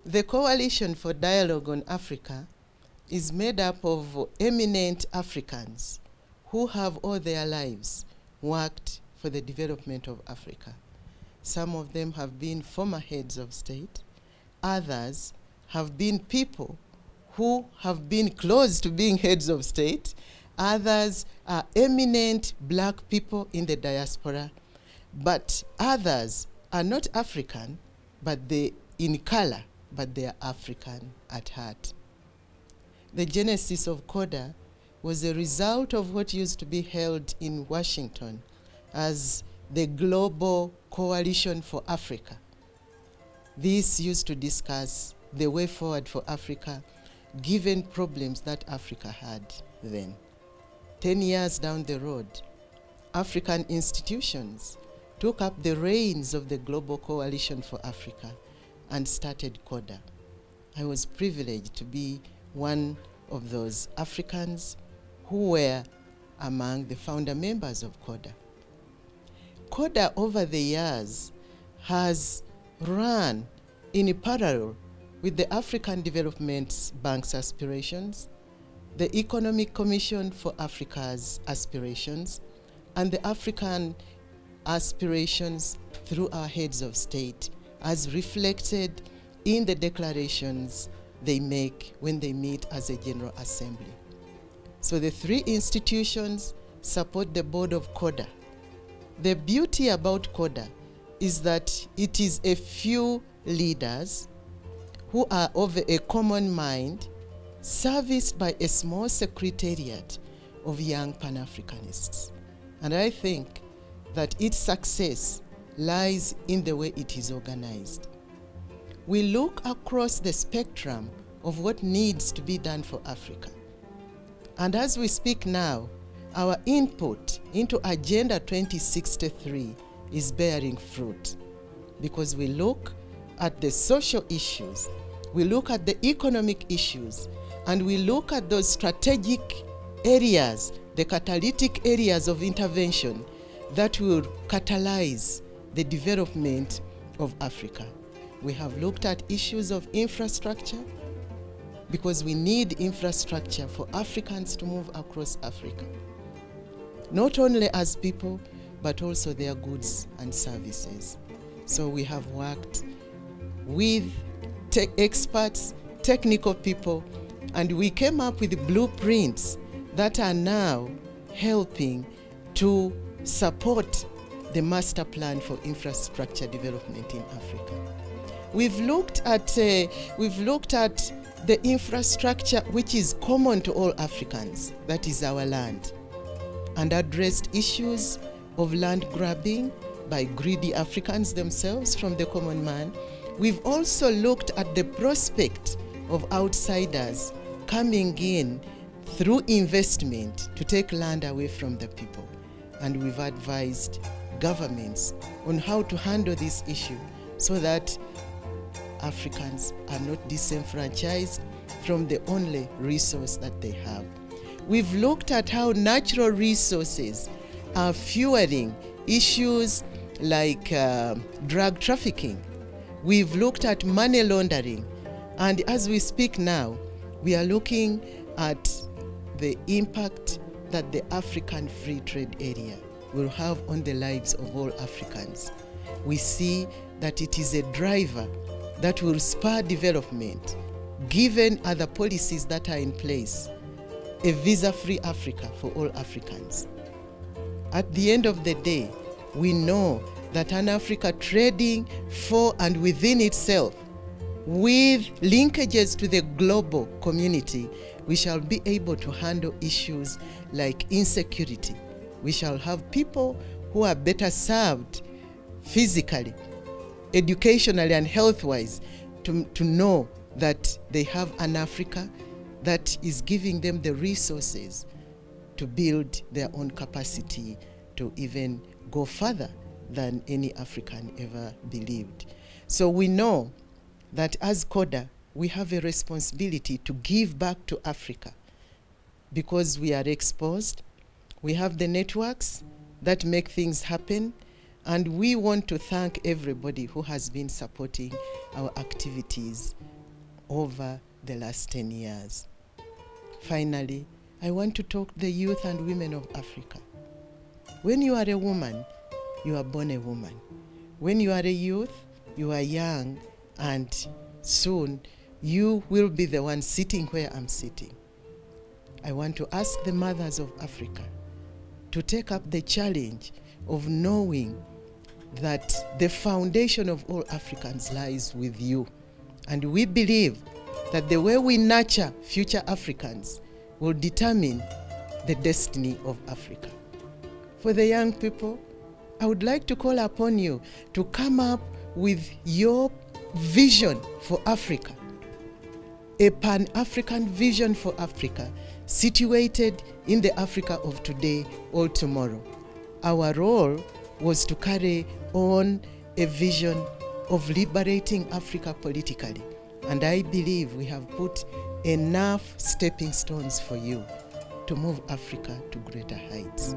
The Coalition for Dialogue on Africa is made up of eminent Africans who have all their lives worked for the development of Africa. Some of them have been former heads of state. Others have been people who have been close to being heads of state. Others are eminent black people in the diaspora. But others are not African, but they in color, but they are African at heart. The genesis of CoDA was a result of what used to be held in Washington as the Global Coalition for Africa. This used to discuss the way forward for Africa, given problems that Africa had then. 10 years down the road, African institutions took up the reins of the Global Coalition for Africa and started CoDA. I was privileged to be one of those Africans who were among the founder members of CoDA. CoDA over the years has run in parallel with the African Development Bank's aspirations, the Economic Commission for Africa's aspirations, and the African aspirations through our heads of state, as reflected in the declarations they make when they meet as a General Assembly. So the three institutions support the board of CoDA. The beauty about CoDA is that it is a few leaders who are of a common mind, serviced by a small secretariat of young Pan-Africanists. And I think that its success lies in the way it is organized. We look across the spectrum of what needs to be done for Africa. And as we speak now, our input into Agenda 2063 is bearing fruit, because we look at the social issues, we look at the economic issues, and we look at those strategic areas, the catalytic areas of intervention that will catalyze the development of Africa. We have looked at issues of infrastructure, because we need infrastructure for Africans to move across Africa, not only as people, but also their goods and services. So we have worked with experts, technical people, and we came up with blueprints that are now helping to support the master plan for infrastructure development in Africa. We've looked at the infrastructure which is common to all Africans, that is our land, and addressed issues of land grabbing by greedy Africans themselves from the common man. We've also looked at the prospect of outsiders coming in through investment to take land away from the people. And we've advised governments on how to handle this issue so that Africans are not disenfranchised from the only resource that they have. We've looked at how natural resources are fueling issues like drug trafficking. We've looked at money laundering. And as we speak now, we are looking at the impact that the African Free Trade Area will have on the lives of all Africans. We see that it is a driver that will spur development, given other policies that are in place, a visa-free Africa for all Africans. At the end of the day, we know that an Africa trading for and within itself, with linkages to the global community, we shall be able to handle issues like insecurity. We shall have people who are better served physically, educationally, and health-wise to know that they have an Africa that is giving them the resources to build their own capacity to even go further than any African ever believed. So we know that as CoDA, we have a responsibility to give back to Africa, because we are exposed, we have the networks that make things happen, and we want to thank everybody who has been supporting our activities over the last 10 years. Finally, I want to talk to the youth and women of Africa. When you are a woman, you are born a woman. When you are a youth, you are young, and soon you will be the one sitting where I'm sitting. I want to ask the mothers of Africa to take up the challenge of knowing that the foundation of all Africans lies with you. And we believe that the way we nurture future Africans will determine the destiny of Africa. For the young people, I would like to call upon you to come up with your vision for Africa, a Pan-African vision for Africa, situated in the Africa of today or tomorrow. Our role was to carry on a vision of liberating Africa politically, and I believe we have put enough stepping stones for you to move Africa to greater heights.